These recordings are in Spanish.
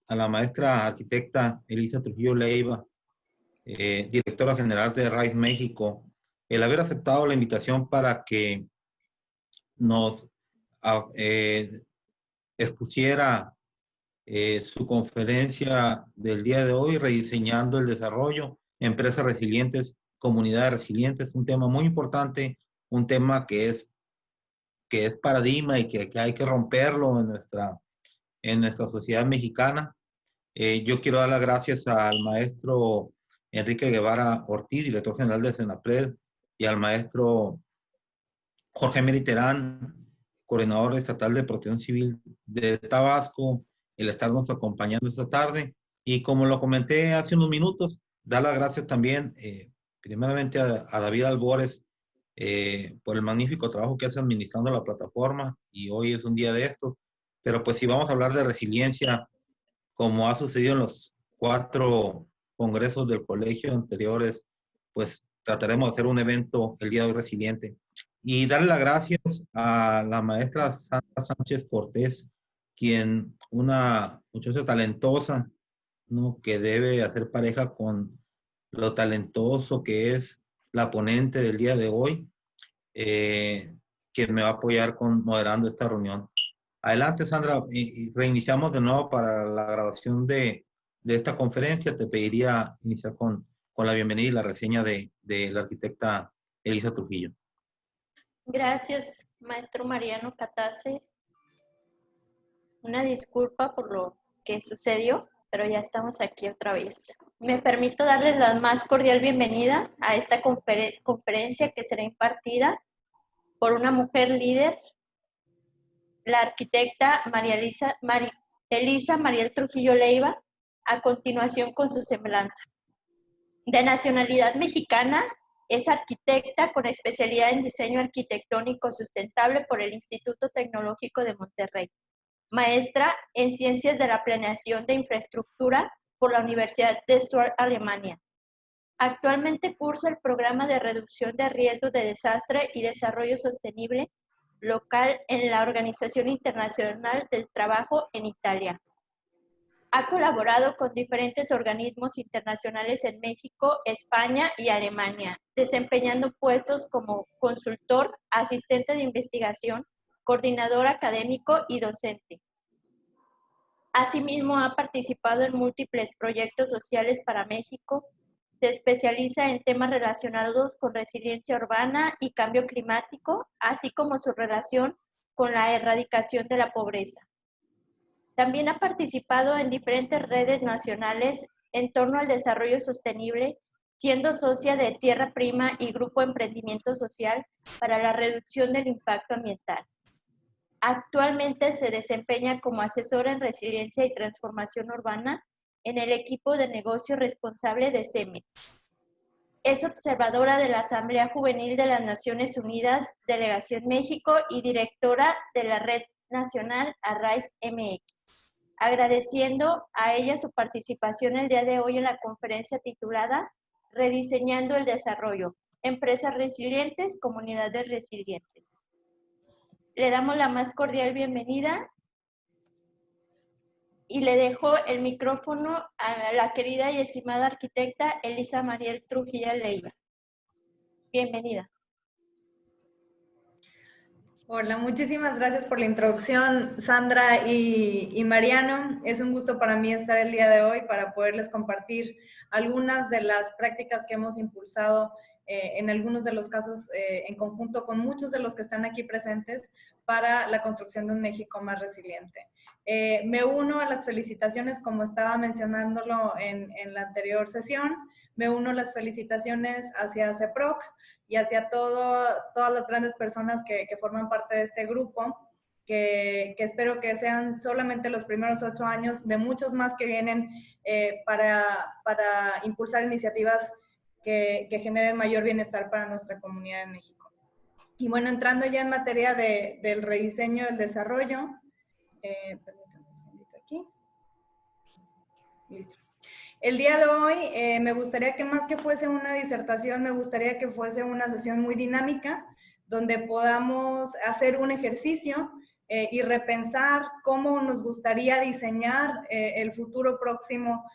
a la maestra arquitecta Elisa Trujillo Leiva, directora general de RAID México, el haber aceptado la invitación para que nos expusiera su conferencia del día de hoy, rediseñando el desarrollo, empresas resilientes, comunidades resilientes, un tema muy importante, un tema que es paradigma y que hay que romperlo en nuestra sociedad mexicana. Yo quiero dar las gracias al maestro Enrique Guevara Ortiz, director general de Senapred, y al maestro Jorge Meriterán, coordinador estatal de Protección Civil de Tabasco, el estarnos acompañando esta tarde. Y como lo comenté hace unos minutos, dar las gracias también, primeramente a David Albores, por el magnífico trabajo que hace administrando la plataforma, y hoy es un día de esto. Pero pues si vamos a hablar de resiliencia, como ha sucedido en los 4 congresos del colegio anteriores, pues trataremos de hacer un evento el día de hoy resiliente. Y darle las gracias a la maestra Sandra Sánchez Cortés, quien, una muchacha talentosa, ¿no?, que debe hacer pareja con lo talentoso que es la ponente del día de hoy, quien me va a apoyar moderando esta reunión. Adelante, Sandra, y reiniciamos de nuevo para la grabación de esta conferencia. Te pediría iniciar con la bienvenida y la reseña de la arquitecta Elisa Trujillo. Gracias, maestro Mariano Catase. Una disculpa por lo que sucedió, pero ya estamos aquí otra vez. Me permito darles la más cordial bienvenida a esta conferencia que será impartida por una mujer líder, la arquitecta Elisa Mariel Trujillo Leiva, a continuación con su semblanza. De nacionalidad mexicana, es arquitecta con especialidad en diseño arquitectónico sustentable por el Instituto Tecnológico de Monterrey. Maestra en Ciencias de la Planeación de Infraestructura por la Universidad de Stuttgart, Alemania. Actualmente cursa el programa de reducción de riesgos de desastre y desarrollo sostenible local en la Organización Internacional del Trabajo en Italia. Ha colaborado con diferentes organismos internacionales en México, España y Alemania, desempeñando puestos como consultor, asistente de investigación, coordinador académico y docente. Asimismo, ha participado en múltiples proyectos sociales para México. Se especializa en temas relacionados con resiliencia urbana y cambio climático, así como su relación con la erradicación de la pobreza. También ha participado en diferentes redes nacionales en torno al desarrollo sostenible, siendo socia de Tierra Prima y Grupo Emprendimiento Social para la reducción del impacto ambiental. Actualmente se desempeña como asesora en resiliencia y transformación urbana en el equipo de negocio responsable de CEMEX. Es observadora de la Asamblea Juvenil de las Naciones Unidas, Delegación México, y directora de la Red Nacional Arise MX. Agradeciendo a ella su participación el día de hoy en la conferencia titulada Rediseñando el Desarrollo, Empresas Resilientes, Comunidades Resilientes. Le damos la más cordial bienvenida y le dejo el micrófono a la querida y estimada arquitecta Elisa Mariel Trujillo Leiva. Bienvenida. Hola, muchísimas gracias por la introducción, Sandra y Mariano. Es un gusto para mí estar el día de hoy para poderles compartir algunas de las prácticas que hemos impulsado en algunos de los casos en conjunto con muchos de los que están aquí presentes para la construcción de un México más resiliente. Me uno a las felicitaciones, como estaba mencionándolo en la anterior sesión, me uno a las felicitaciones hacia CEPROC y hacia todas las grandes personas que forman parte de este grupo, que espero que sean solamente los primeros 8 años de muchos más que vienen para impulsar iniciativas que generen mayor bienestar para nuestra comunidad en México. Y bueno, entrando ya en materia del rediseño del desarrollo, permítanme un segundito aquí. Listo. El día de hoy me gustaría que más que fuese una disertación, me gustaría que fuese una sesión muy dinámica, donde podamos hacer un ejercicio y repensar cómo nos gustaría diseñar el futuro próximo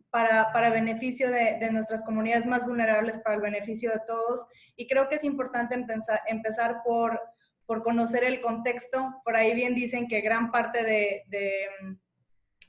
para beneficio de nuestras comunidades más vulnerables, para el beneficio de todos. Y creo que es importante empezar por conocer el contexto. Por ahí bien dicen que gran parte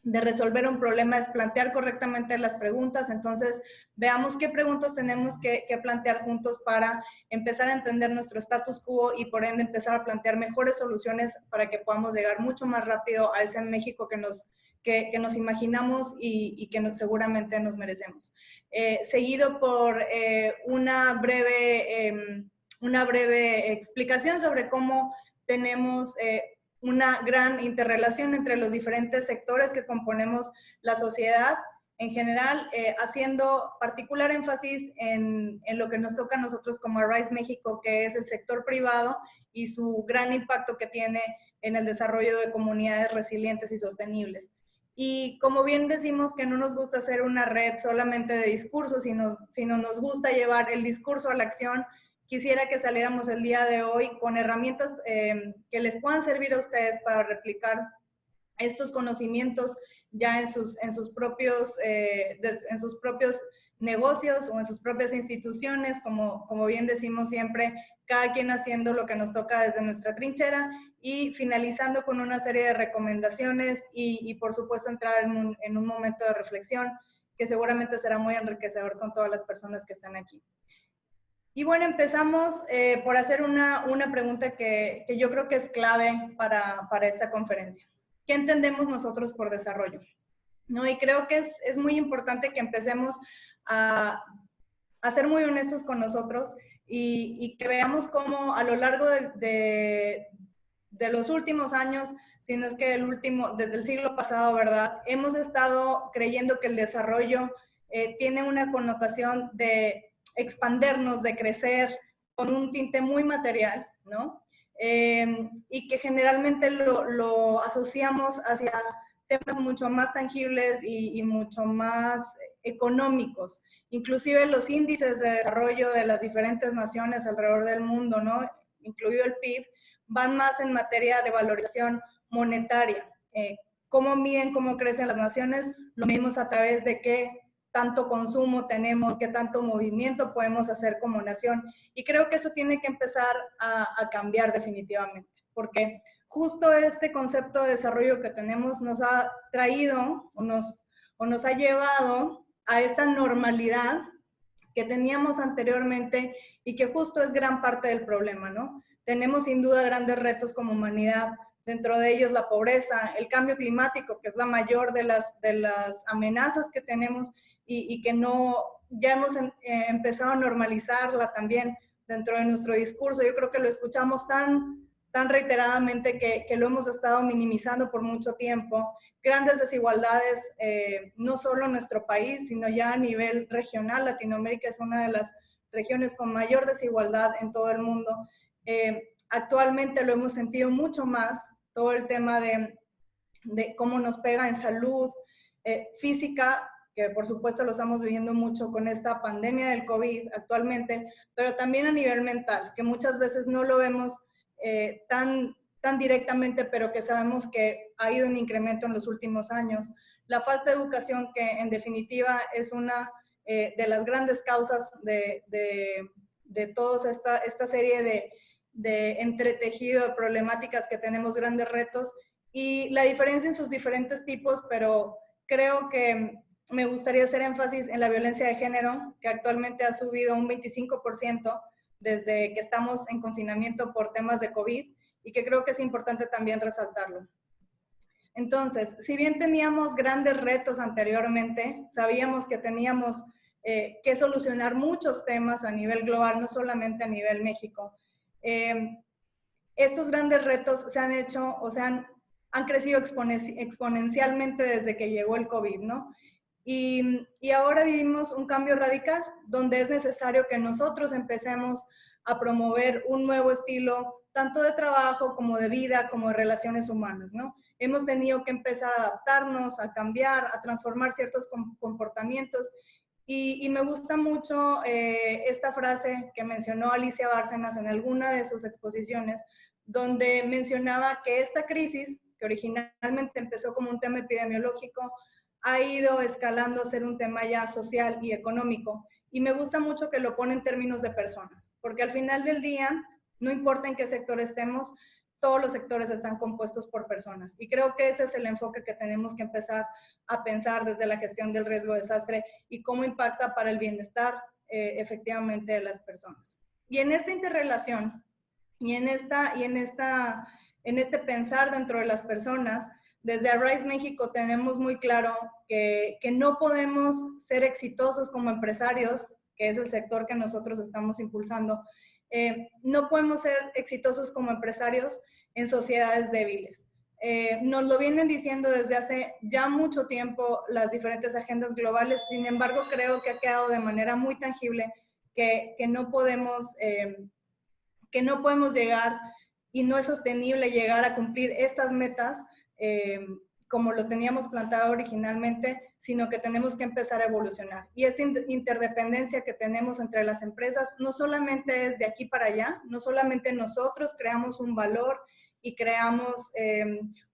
de resolver un problema es plantear correctamente las preguntas. Entonces, veamos qué preguntas tenemos que plantear juntos para empezar a entender nuestro status quo y por ende empezar a plantear mejores soluciones para que podamos llegar mucho más rápido a ese México que nos imaginamos y que seguramente nos merecemos. Seguido por una breve explicación sobre cómo tenemos una gran interrelación entre los diferentes sectores que componemos la sociedad en general, haciendo particular énfasis en lo que nos toca a nosotros como Arise México, que es el sector privado y su gran impacto que tiene en el desarrollo de comunidades resilientes y sostenibles. Y como bien decimos que no nos gusta hacer una red solamente de discursos, sino nos gusta llevar el discurso a la acción, quisiera que saliéramos el día de hoy con herramientas que les puedan servir a ustedes para replicar estos conocimientos ya en sus propios negocios o en sus propias instituciones, como bien decimos siempre, cada quien haciendo lo que nos toca desde nuestra trinchera y finalizando con una serie de recomendaciones y por supuesto entrar en un momento de reflexión que seguramente será muy enriquecedor con todas las personas que están aquí. Y bueno, empezamos por hacer una pregunta que yo creo que es clave para esta conferencia. ¿Qué entendemos nosotros por desarrollo? ¿No? Y creo que es muy importante que empecemos a ser muy honestos con nosotros y que veamos cómo a lo largo de los últimos años, si no es que desde el siglo pasado, ¿verdad? Hemos estado creyendo que el desarrollo tiene una connotación de expandernos, de crecer, con un tinte muy material, ¿no? Y que generalmente lo asociamos hacia temas mucho más tangibles y mucho más económicos. Inclusive los índices de desarrollo de las diferentes naciones alrededor del mundo, ¿no? Incluido el PIB, van más en materia de valorización monetaria. ¿Cómo miden cómo crecen las naciones? Lo medimos a través de qué tanto consumo tenemos, qué tanto movimiento podemos hacer como nación. Y creo que eso tiene que empezar a cambiar definitivamente, porque justo este concepto de desarrollo que tenemos nos ha traído o nos ha llevado a esta normalidad que teníamos anteriormente y que justo es gran parte del problema, ¿no? Tenemos sin duda grandes retos como humanidad, dentro de ellos la pobreza, el cambio climático, que es la mayor de las amenazas que tenemos y que ya hemos empezado a normalizarla también dentro de nuestro discurso. Yo creo que lo escuchamos tan reiteradamente que lo hemos estado minimizando por mucho tiempo. Grandes desigualdades, no solo en nuestro país, sino ya a nivel regional. Latinoamérica es una de las regiones con mayor desigualdad en todo el mundo. Actualmente lo hemos sentido mucho más, todo el tema de cómo nos pega en salud física, que por supuesto lo estamos viviendo mucho con esta pandemia del COVID actualmente, pero también a nivel mental, que muchas veces no lo vemos tan directamente, pero que sabemos que ha ido en incremento en los últimos años. La falta de educación, que en definitiva es una de las grandes causas de toda esta serie de entretejido de problemáticas que tenemos, grandes retos, y la diferencia en sus diferentes tipos, pero creo que me gustaría hacer énfasis en la violencia de género, que actualmente ha subido un 25% desde que estamos en confinamiento por temas de COVID, y que creo que es importante también resaltarlo. Entonces, si bien teníamos grandes retos anteriormente, sabíamos que teníamos que solucionar muchos temas a nivel global, no solamente a nivel México. Estos grandes retos se han hecho o han crecido exponencialmente desde que llegó el COVID, ¿no? Y ahora vivimos un cambio radical, donde es necesario que nosotros empecemos a promover un nuevo estilo, tanto de trabajo como de vida, como de relaciones humanas, ¿no? Hemos tenido que empezar a adaptarnos, a cambiar, a transformar ciertos comportamientos. Y me gusta mucho esta frase que mencionó Alicia Bárcenas en alguna de sus exposiciones, donde mencionaba que esta crisis, que originalmente empezó como un tema epidemiológico, ha ido escalando a ser un tema ya social y económico. Y me gusta mucho que lo pone en términos de personas, porque al final del día, no importa en qué sector estemos, todos los sectores están compuestos por personas. Y creo que ese es el enfoque que tenemos que empezar a pensar desde la gestión del riesgo de desastre y cómo impacta para el bienestar efectivamente de las personas. Y en esta interrelación y en este pensar dentro de las personas, desde Arise México tenemos muy claro que no podemos ser exitosos como empresarios, que es el sector que nosotros estamos impulsando. No podemos ser exitosos como empresarios en sociedades débiles. Nos lo vienen diciendo desde hace ya mucho tiempo las diferentes agendas globales, sin embargo creo que ha quedado de manera muy tangible que no podemos llegar y no es sostenible llegar a cumplir estas metas como lo teníamos plantado originalmente, sino que tenemos que empezar a evolucionar. Y esta interdependencia que tenemos entre las empresas no solamente es de aquí para allá, no solamente nosotros creamos un valor y creamos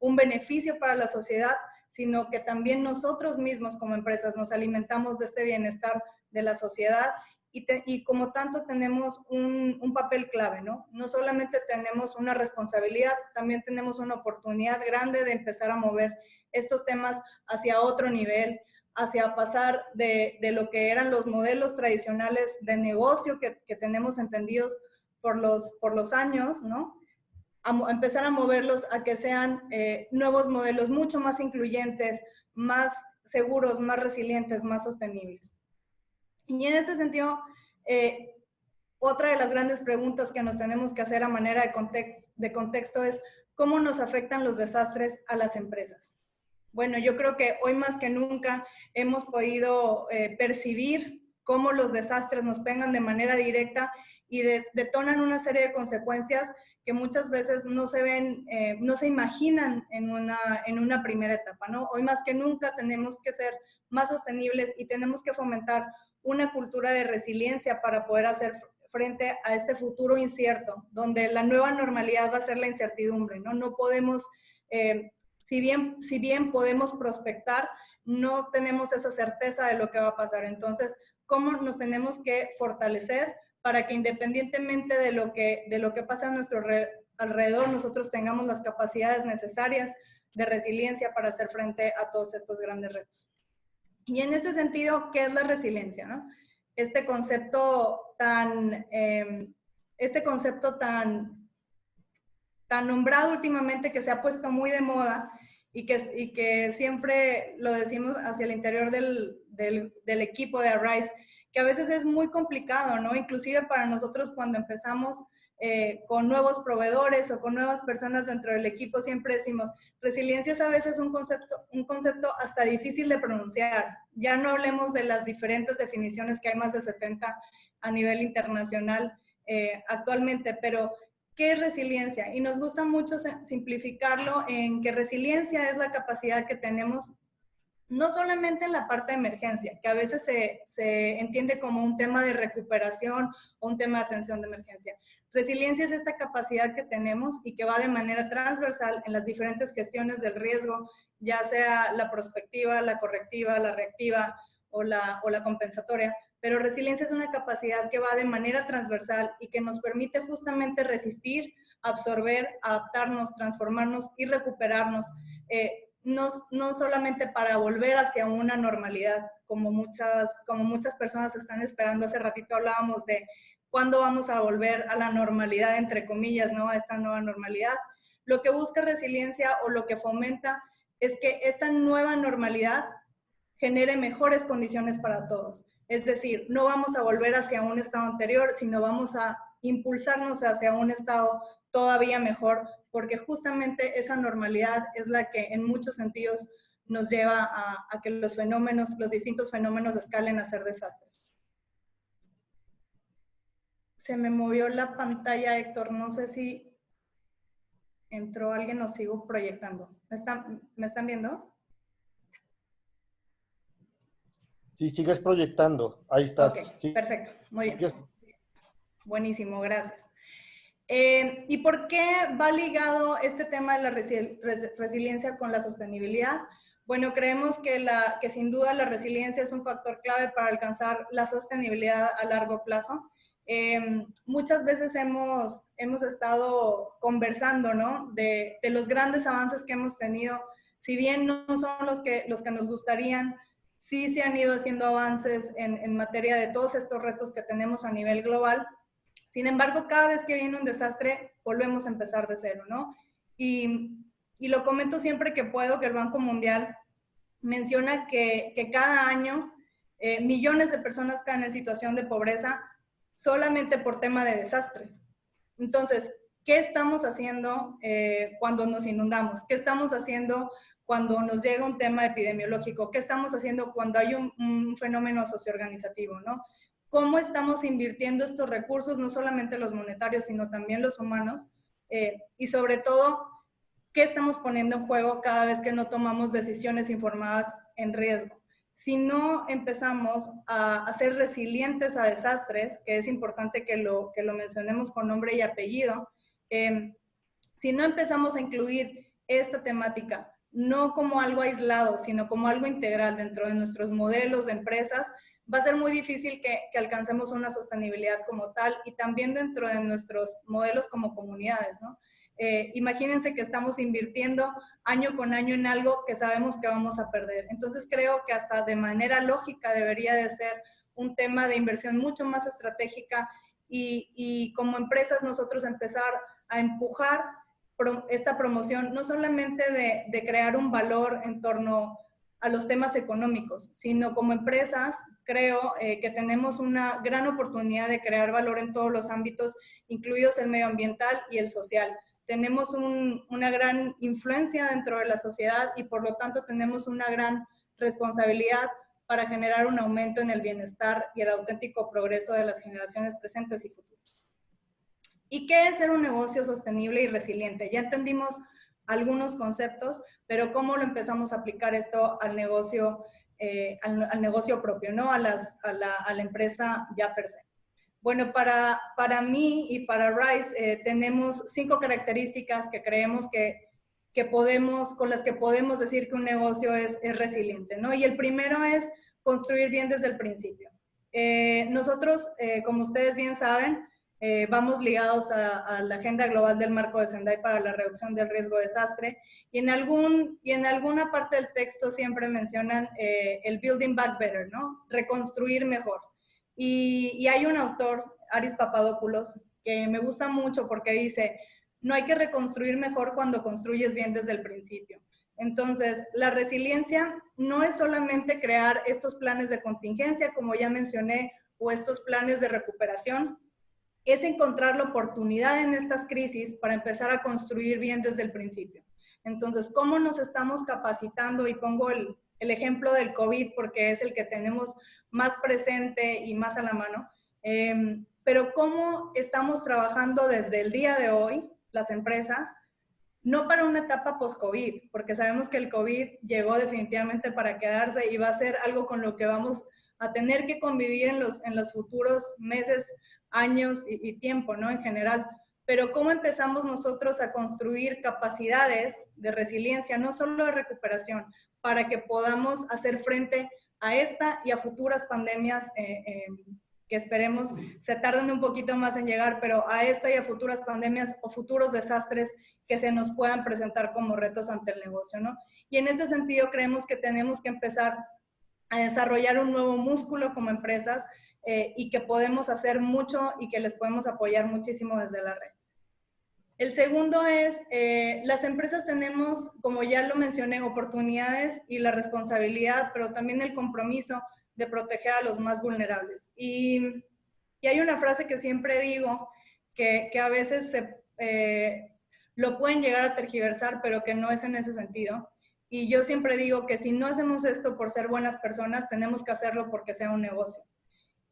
un beneficio para la sociedad, sino que también nosotros mismos como empresas nos alimentamos de este bienestar de la sociedad y como tanto tenemos un papel clave, ¿no? No solamente tenemos una responsabilidad, también tenemos una oportunidad grande de empezar a mover estos temas hacia otro nivel, hacia pasar de lo que eran los modelos tradicionales de negocio que tenemos entendidos por los años, ¿no? A empezar a moverlos a que sean nuevos modelos mucho más incluyentes, más seguros, más resilientes, más sostenibles. Y en este sentido, otra de las grandes preguntas que nos tenemos que hacer a manera de contexto es ¿cómo nos afectan los desastres a las empresas? Bueno, yo creo que hoy más que nunca hemos podido percibir cómo los desastres nos pegan de manera directa y detonan una serie de consecuencias que muchas veces no se ven, no se imaginan en una primera etapa, ¿no? Hoy más que nunca tenemos que ser más sostenibles y tenemos que fomentar una cultura de resiliencia para poder hacer frente a este futuro incierto, donde la nueva normalidad va a ser la incertidumbre, ¿no? No podemos, si bien podemos prospectar, no tenemos esa certeza de lo que va a pasar. Entonces, ¿cómo nos tenemos que fortalecer para que independientemente de lo que pasa a nuestro alrededor, nosotros tengamos las capacidades necesarias de resiliencia para hacer frente a todos estos grandes retos? Y en este sentido, ¿qué es la resiliencia, no? Este concepto tan nombrado últimamente, que se ha puesto muy de moda y que siempre lo decimos hacia el interior del equipo de Arise, que a veces es muy complicado, ¿no? Inclusive para nosotros cuando empezamos con nuevos proveedores o con nuevas personas dentro del equipo, siempre decimos, resiliencia es a veces un concepto hasta difícil de pronunciar. Ya no hablemos de las diferentes definiciones, que hay más de 70 a nivel internacional actualmente, pero ¿qué es resiliencia? Y nos gusta mucho simplificarlo en que resiliencia es la capacidad que tenemos no solamente en la parte de emergencia, que a veces se entiende como un tema de recuperación o un tema de atención de emergencia. Resiliencia es esta capacidad que tenemos y que va de manera transversal en las diferentes gestiones del riesgo, ya sea la prospectiva, la correctiva, la reactiva o la compensatoria. Pero resiliencia es una capacidad que va de manera transversal y que nos permite justamente resistir, absorber, adaptarnos, transformarnos y recuperarnos. No solamente para volver hacia una normalidad, como muchas personas están esperando. Hace ratito hablábamos de cuándo vamos a volver a la normalidad, entre comillas, ¿no? A esta nueva normalidad. Lo que busca resiliencia o lo que fomenta es que esta nueva normalidad genere mejores condiciones para todos. Es decir, no vamos a volver hacia un estado anterior, sino vamos a impulsarnos hacia un estado todavía mejor, porque justamente esa normalidad es la que en muchos sentidos nos lleva a que los distintos fenómenos escalen a ser desastres. Se me movió la pantalla, Héctor, no sé si entró alguien o sigo proyectando. ¿Me están viendo? Sí, sigues proyectando. Ahí estás. Ok, sí. perfecto. Muy bien. Buenísimo, gracias. ¿Y por qué va ligado este tema de la resiliencia con la sostenibilidad? Bueno, creemos que sin duda la resiliencia es un factor clave para alcanzar la sostenibilidad a largo plazo. Muchas veces hemos estado conversando, ¿no? de los grandes avances que hemos tenido. Si bien no son los que nos gustarían, sí se han ido haciendo avances en materia de todos estos retos que tenemos a nivel global. Sin embargo, cada vez que viene un desastre, volvemos a empezar de cero, ¿no? Y lo comento siempre que puedo, que el Banco Mundial menciona que cada año millones de personas caen en situación de pobreza solamente por tema de desastres. Entonces, ¿qué estamos haciendo cuando nos inundamos? ¿Qué estamos haciendo cuando nos llega un tema epidemiológico? ¿Qué estamos haciendo cuando hay un fenómeno socioorganizativo, ¿no? ¿Cómo estamos invirtiendo estos recursos, no solamente los monetarios, sino también los humanos? Y sobre todo, ¿qué estamos poniendo en juego cada vez que no tomamos decisiones informadas en riesgo? Si no empezamos a ser resilientes a desastres, que es importante que lo mencionemos con nombre y apellido, si no empezamos a incluir esta temática, no como algo aislado, sino como algo integral dentro de nuestros modelos de empresas, va a ser muy difícil que alcancemos una sostenibilidad como tal y también dentro de nuestros modelos como comunidades, ¿no? Imagínense que estamos invirtiendo año con año en algo que sabemos que vamos a perder. Entonces creo que hasta de manera lógica debería de ser un tema de inversión mucho más estratégica y como empresas nosotros empezar a empujar esta promoción, no solamente de crear un valor en torno a los temas económicos, sino como empresas creo que tenemos una gran oportunidad de crear valor en todos los ámbitos, incluidos el medioambiental y el social. Tenemos una gran influencia dentro de la sociedad y por lo tanto tenemos una gran responsabilidad para generar un aumento en el bienestar y el auténtico progreso de las generaciones presentes y futuras. ¿Y qué es ser un negocio sostenible y resiliente? Ya entendimos algunos conceptos, pero ¿cómo lo empezamos a aplicar esto al negocio propio, ¿no? A la empresa ya per se. Bueno, para mí y para Rise tenemos 5 características que creemos con las que podemos decir que un negocio es resiliente, ¿no? Y el primero es construir bien desde el principio. Nosotros, como ustedes bien saben, vamos ligados a la Agenda Global del Marco de Sendai para la reducción del riesgo de desastre y en alguna parte del texto siempre mencionan el Building Back Better, ¿no? Reconstruir mejor. Y hay un autor, Aris Papadopoulos, que me gusta mucho porque dice, no hay que reconstruir mejor cuando construyes bien desde el principio. Entonces, la resiliencia no es solamente crear estos planes de contingencia, como ya mencioné, o estos planes de recuperación, es encontrar la oportunidad en estas crisis para empezar a construir bien desde el principio. Entonces, ¿cómo nos estamos capacitando? Y pongo el ejemplo del COVID porque es el que tenemos más presente y más a la mano. Pero ¿cómo estamos trabajando desde el día de hoy, las empresas, no para una etapa post-COVID? Porque sabemos que el COVID llegó definitivamente para quedarse y va a ser algo con lo que vamos a tener que convivir en los futuros meses, años y tiempo, ¿no? En general. Pero ¿cómo empezamos nosotros a construir capacidades de resiliencia, no solo de recuperación, para que podamos hacer frente a esta y a futuras pandemias que esperemos se tarden un poquito más en llegar, pero a esta y a futuras pandemias o futuros desastres que se nos puedan presentar como retos ante el negocio, ¿no? Y en este sentido creemos que tenemos que empezar a desarrollar un nuevo músculo como empresas y que podemos hacer mucho y que les podemos apoyar muchísimo desde la red. El segundo es, las empresas tenemos, como ya lo mencioné, oportunidades y la responsabilidad, pero también el compromiso de proteger a los más vulnerables. Y hay una frase que siempre digo, que a veces lo pueden llegar a tergiversar, pero que no es en ese sentido. Y yo siempre digo que si no hacemos esto por ser buenas personas, tenemos que hacerlo porque sea un negocio.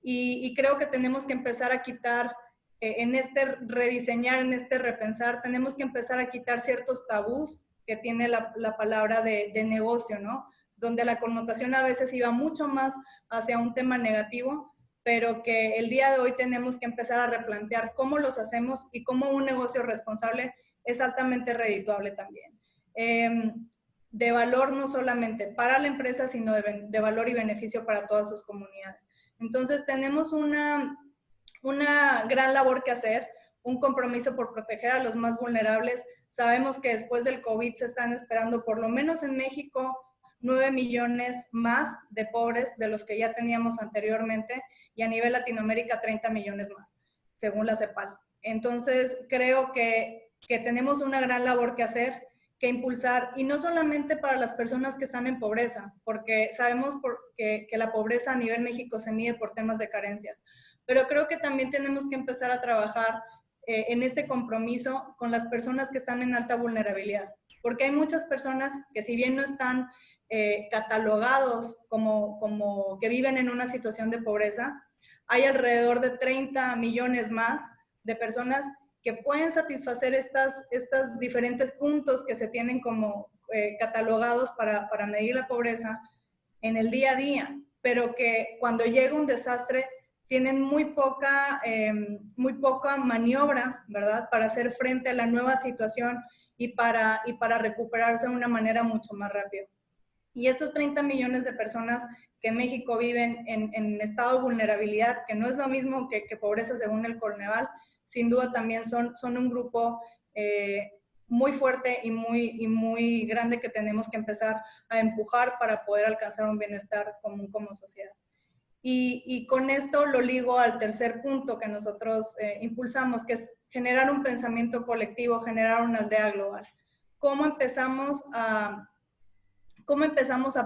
Y creo que tenemos que empezar a quitar, en este rediseñar, en este repensar, tenemos que empezar a quitar ciertos tabús que tiene la palabra de negocio, ¿no? Donde la connotación a veces iba mucho más hacia un tema negativo, pero que el día de hoy tenemos que empezar a replantear cómo los hacemos y cómo un negocio responsable es altamente redituable también. De valor no solamente para la empresa, sino de valor y beneficio para todas sus comunidades. Entonces tenemos una gran labor que hacer, un compromiso por proteger a los más vulnerables. Sabemos que después del COVID se están esperando, por lo menos en México, 9 millones más de pobres de los que ya teníamos anteriormente, y a nivel Latinoamérica 30 millones más, según la CEPAL. Entonces, creo que tenemos una gran labor que hacer, que impulsar, y no solamente para las personas que están en pobreza, porque sabemos que la pobreza a nivel México se mide por temas de carencias, pero creo que también tenemos que empezar a trabajar en este compromiso con las personas que están en alta vulnerabilidad, porque hay muchas personas que, si bien no están catalogados como que viven en una situación de pobreza, hay alrededor de 30 millones más de personas que pueden satisfacer estos diferentes puntos que se tienen como catalogados para medir la pobreza en el día a día, pero que cuando llega un desastre tienen muy poca maniobra, ¿verdad?, para hacer frente a la nueva situación y para recuperarse de una manera mucho más rápida. Y estos 30 millones de personas que en México viven en estado de vulnerabilidad, que no es lo mismo que pobreza según el Coneval, sin duda también son un grupo muy fuerte y muy grande que tenemos que empezar a empujar para poder alcanzar un bienestar común como sociedad. Y con esto lo ligo al tercer punto que nosotros impulsamos, que es generar un pensamiento colectivo, generar una aldea global. ¿Cómo empezamos a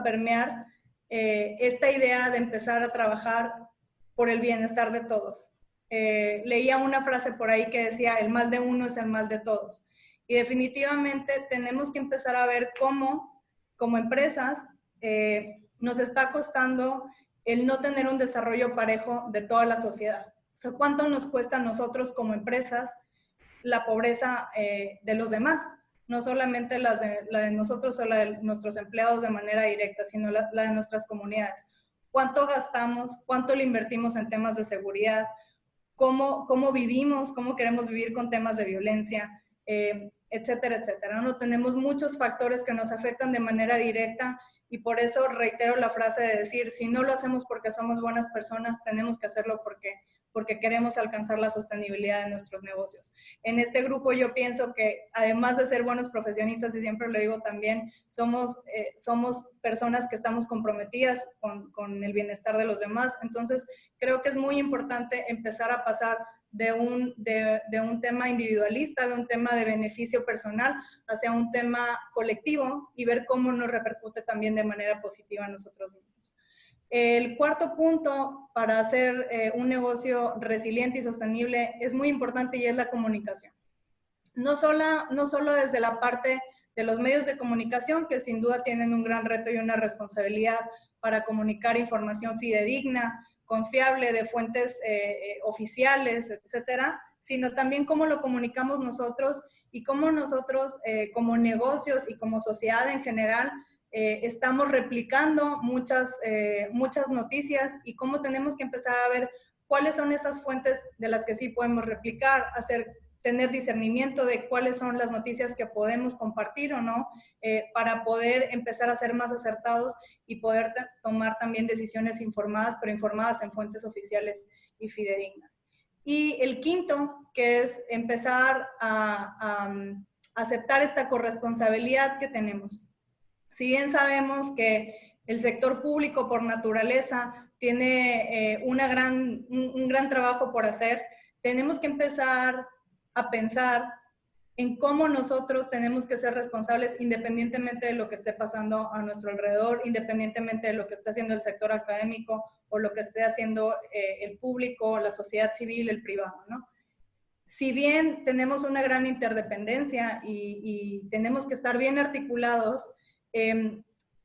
permear esta idea de empezar a trabajar por el bienestar de todos? Leía una frase por ahí que decía, el mal de uno es el mal de todos. Y definitivamente tenemos que empezar a ver cómo, como empresas, nos está costando el no tener un desarrollo parejo de toda la sociedad. O sea, ¿cuánto nos cuesta a nosotros como empresas la pobreza de los demás? No solamente la de nosotros o la de nuestros empleados de manera directa, sino la de nuestras comunidades. ¿Cuánto gastamos? ¿Cuánto le invertimos en temas de seguridad? ¿Cómo vivimos? ¿Cómo queremos vivir con temas de violencia? Etcétera, etcétera. ¿No? Tenemos muchos factores que nos afectan de manera directa, y por eso reitero la frase de decir, si no lo hacemos porque somos buenas personas, tenemos que hacerlo porque queremos alcanzar la sostenibilidad de nuestros negocios. En este grupo yo pienso que, además de ser buenos profesionistas, y siempre lo digo también, somos personas que estamos comprometidas con el bienestar de los demás. Entonces, creo que es muy importante empezar a pasar de un tema individualista, de un tema de beneficio personal, hacia un tema colectivo, y ver cómo nos repercute también de manera positiva a nosotros mismos. El cuarto punto para hacer un negocio resiliente y sostenible es muy importante, y es la comunicación. No solo desde la parte de los medios de comunicación, que sin duda tienen un gran reto y una responsabilidad para comunicar información fidedigna, confiable, de fuentes oficiales, etcétera, sino también cómo lo comunicamos nosotros, y cómo nosotros como negocios y como sociedad en general estamos replicando muchas noticias, y cómo tenemos que empezar a ver cuáles son esas fuentes de las que sí podemos replicar, tener discernimiento de cuáles son las noticias que podemos compartir o no, para poder empezar a ser más acertados y poder tomar también decisiones informadas, pero informadas en fuentes oficiales y fidedignas. Y el quinto, que es empezar a aceptar esta corresponsabilidad que tenemos. Si bien sabemos que el sector público por naturaleza tiene un gran trabajo por hacer, tenemos que empezar a pensar en cómo nosotros tenemos que ser responsables independientemente de lo que esté pasando a nuestro alrededor, independientemente de lo que esté haciendo el sector académico o lo que esté haciendo el público, la sociedad civil, el privado, ¿no? Si bien tenemos una gran interdependencia y tenemos que estar bien articulados,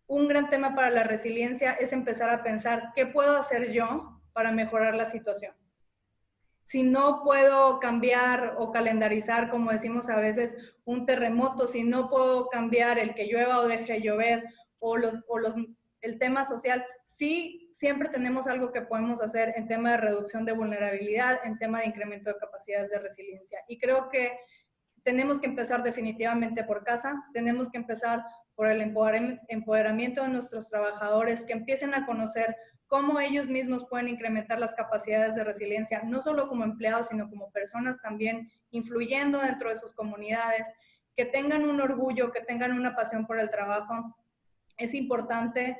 un gran tema para la resiliencia es empezar a pensar qué puedo hacer yo para mejorar la situación. Si no puedo cambiar o calendarizar, como decimos a veces, un terremoto, si no puedo cambiar el que llueva o deje llover, o el tema social, sí siempre tenemos algo que podemos hacer en tema de reducción de vulnerabilidad, en tema de incremento de capacidades de resiliencia. Y creo que tenemos que empezar definitivamente por casa, tenemos que empezar por el empoderamiento de nuestros trabajadores, que empiecen a conocer cómo ellos mismos pueden incrementar las capacidades de resiliencia, no solo como empleados, sino como personas también influyendo dentro de sus comunidades, que tengan un orgullo, que tengan una pasión por el trabajo. Es importante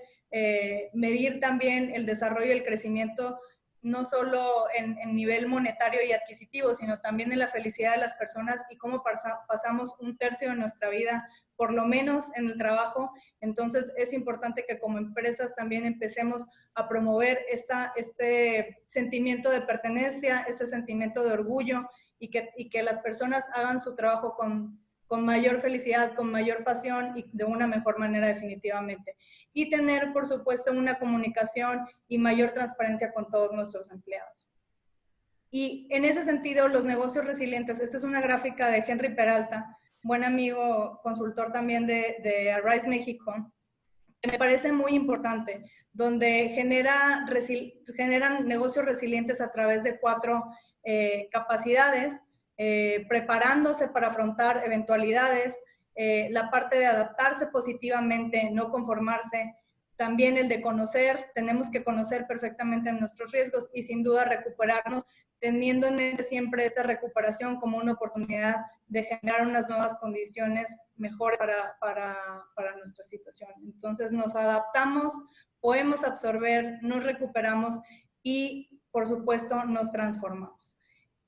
medir también el desarrollo y el crecimiento, no solo en nivel monetario y adquisitivo, sino también en la felicidad de las personas y cómo pasamos un tercio de nuestra vida, por lo menos en el trabajo. Entonces es importante que como empresas también empecemos a promover este sentimiento de pertenencia, este sentimiento de orgullo y que las personas hagan su trabajo con mayor felicidad, con mayor pasión y de una mejor manera definitivamente. Y tener, por supuesto, una comunicación y mayor transparencia con todos nuestros empleados. Y en ese sentido, los negocios resilientes, esta es una gráfica de Henry Peralta, buen amigo, consultor también de Arise México, que me parece muy importante, donde generan negocios resilientes a través de 4 capacidades, preparándose para afrontar eventualidades, la parte de adaptarse positivamente, no conformarse, también el de conocer, tenemos que conocer perfectamente nuestros riesgos y sin duda recuperarnos, teniendo en mente siempre esta recuperación como una oportunidad de generar unas nuevas condiciones mejores para nuestra situación. Entonces nos adaptamos, podemos absorber, nos recuperamos y por supuesto nos transformamos.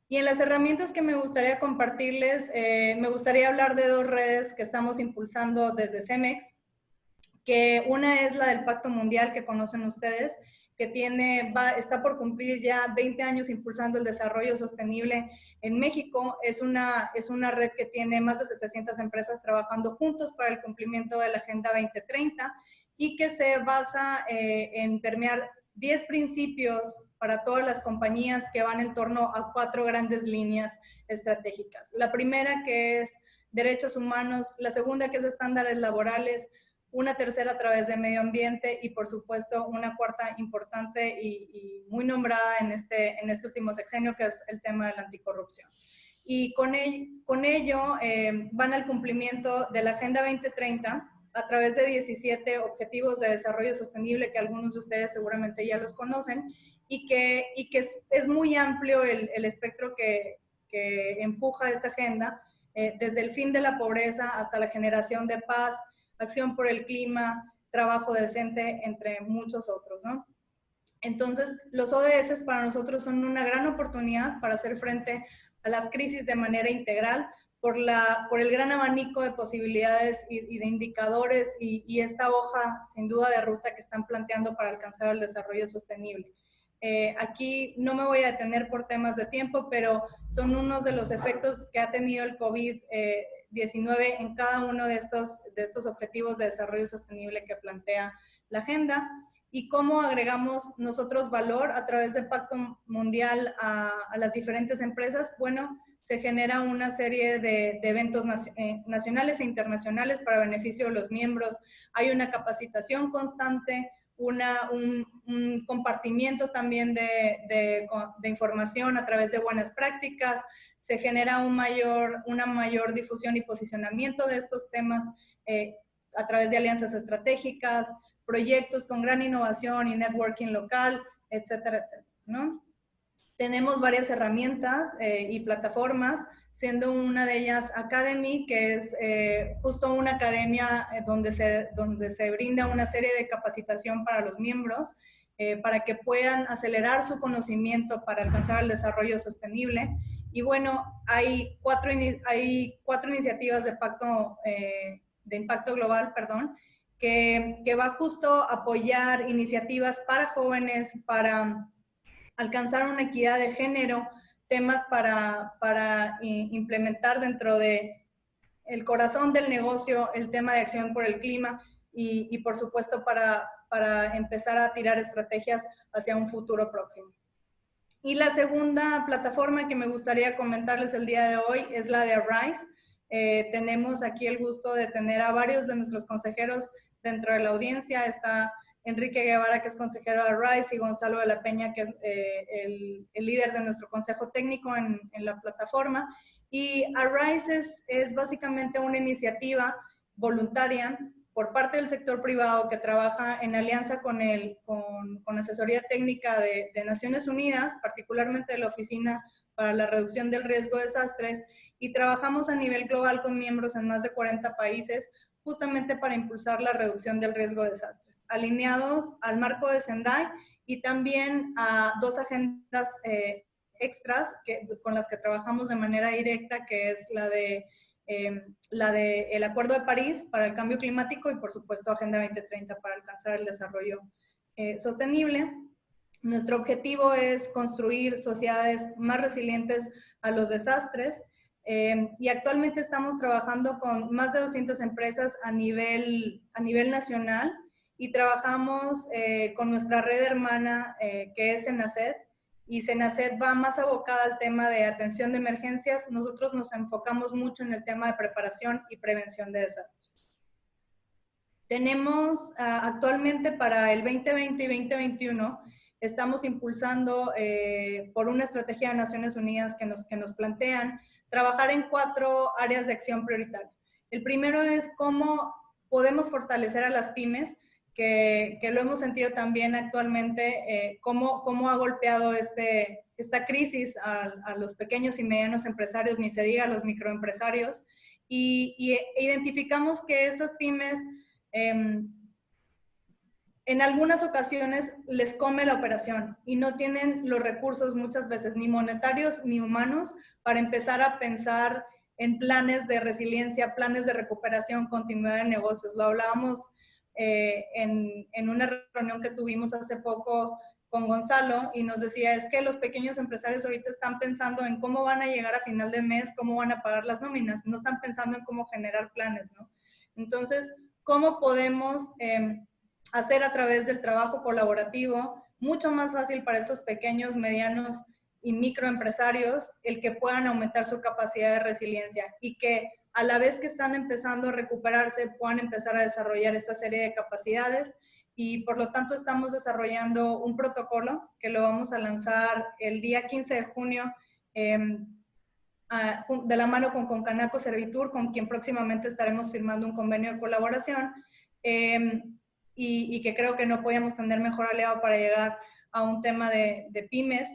Y en las herramientas que me gustaría compartirles, me gustaría hablar de 2 redes que estamos impulsando desde CEMEX, que una es la del Pacto Mundial que conocen ustedes, que está por cumplir ya 20 años impulsando el desarrollo sostenible en México. Es una red que tiene más de 700 empresas trabajando juntos para el cumplimiento de la Agenda 2030 y que se basa en permear 10 principios para todas las compañías que van en torno a 4 grandes líneas estratégicas. La primera, que es derechos humanos, la segunda, que es estándares laborales, una tercera a través de medio ambiente y por supuesto una cuarta importante y muy nombrada en este último sexenio, que es el tema de la anticorrupción. Y con ello van al cumplimiento de la Agenda 2030 a través de 17 objetivos de desarrollo sostenible, que algunos de ustedes seguramente ya los conocen, y que es muy amplio el espectro que empuja esta agenda, desde el fin de la pobreza hasta la generación de paz, acción por el clima, trabajo decente, entre muchos otros, ¿no? Entonces, los ODS para nosotros son una gran oportunidad para hacer frente a las crisis de manera integral, por el gran abanico de posibilidades y de indicadores y esta hoja, sin duda, de ruta que están planteando para alcanzar el desarrollo sostenible. Aquí no me voy a detener por temas de tiempo, pero son unos de los efectos que ha tenido el COVID-19 en cada uno de estos objetivos de desarrollo sostenible que plantea la agenda y cómo agregamos nosotros valor a través del Pacto Mundial a las diferentes empresas. Bueno, se genera una serie de eventos nacionales e internacionales para beneficio de los miembros. Hay una capacitación constante, un compartimiento también de información a través de buenas prácticas, se genera una mayor difusión y posicionamiento de estos temas a través de alianzas estratégicas, proyectos con gran innovación y networking local, etcétera, etcétera, ¿no? Tenemos varias herramientas y plataformas, siendo una de ellas Academy, que es justo una academia donde se brinda una serie de capacitación para los miembros, para que puedan acelerar su conocimiento para alcanzar el desarrollo sostenible. Y bueno, hay cuatro iniciativas de impacto global, que va justo a apoyar iniciativas para jóvenes, para alcanzar una equidad de género, temas para implementar dentro de el corazón del negocio el tema de acción por el clima y por supuesto para empezar a tirar estrategias hacia un futuro próximo. Y la segunda plataforma que me gustaría comentarles el día de hoy es la de Arise. Tenemos aquí el gusto de tener a varios de nuestros consejeros dentro de la audiencia. Está Enrique Guevara, que es consejero de Arise, y Gonzalo de la Peña, que es el líder de nuestro consejo técnico en la plataforma. Y Arise es básicamente una iniciativa voluntaria por parte del sector privado que trabaja en alianza con asesoría técnica de Naciones Unidas, particularmente de la Oficina para la Reducción del Riesgo de Desastres, y trabajamos a nivel global con miembros en más de 40 países, justamente para impulsar la reducción del riesgo de desastres, alineados al marco de Sendai y también a 2 agendas extras con las que trabajamos de manera directa, que es la de el Acuerdo de París para el cambio climático y, por supuesto, Agenda 2030 para alcanzar el desarrollo sostenible. Nuestro objetivo es construir sociedades más resilientes a los desastres, y actualmente estamos trabajando con más de 200 empresas a nivel nacional, y trabajamos con nuestra red hermana que es Senacet, y Senacet va más abocada al tema de atención de emergencias. Nosotros nos enfocamos mucho en el tema de preparación y prevención de desastres. Tenemos actualmente para el 2020 y 2021, estamos impulsando por una estrategia de Naciones Unidas que nos plantean trabajar en 4 áreas de acción prioritaria. El primero es cómo podemos fortalecer a las pymes, que lo hemos sentido también actualmente, cómo ha golpeado esta crisis a los pequeños y medianos empresarios, ni se diga a los microempresarios, y identificamos que estas pymes en algunas ocasiones les come la operación y no tienen los recursos muchas veces, ni monetarios ni humanos, para empezar a pensar en planes de resiliencia, planes de recuperación, continuidad de negocios. Lo hablábamos en una reunión que tuvimos hace poco con Gonzalo, y nos decía, es que los pequeños empresarios ahorita están pensando en cómo van a llegar a final de mes, cómo van a pagar las nóminas, no están pensando en cómo generar planes, ¿no? Entonces, ¿cómo podemos hacer a través del trabajo colaborativo mucho más fácil para estos pequeños, medianos y microempresarios el que puedan aumentar su capacidad de resiliencia, y que a la vez que están empezando a recuperarse puedan empezar a desarrollar esta serie de capacidades? Y por lo tanto estamos desarrollando un protocolo que lo vamos a lanzar el día 15 de junio de la mano con Concanaco Servitur, con quien próximamente estaremos firmando un convenio de colaboración, y que creo que no podíamos tener mejor aliado para llegar a un tema de pymes.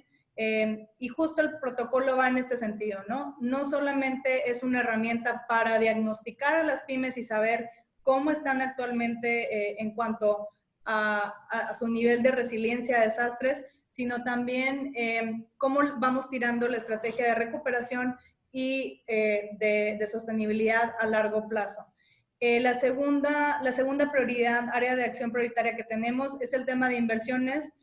Y justo el protocolo va en este sentido, ¿no? No solamente es una herramienta para diagnosticar a las pymes y saber cómo están actualmente en cuanto a su nivel de resiliencia a desastres, sino también cómo vamos tirando la estrategia de recuperación y de sostenibilidad a largo plazo. La segunda prioridad, área de acción prioritaria que tenemos, es el tema de inversiones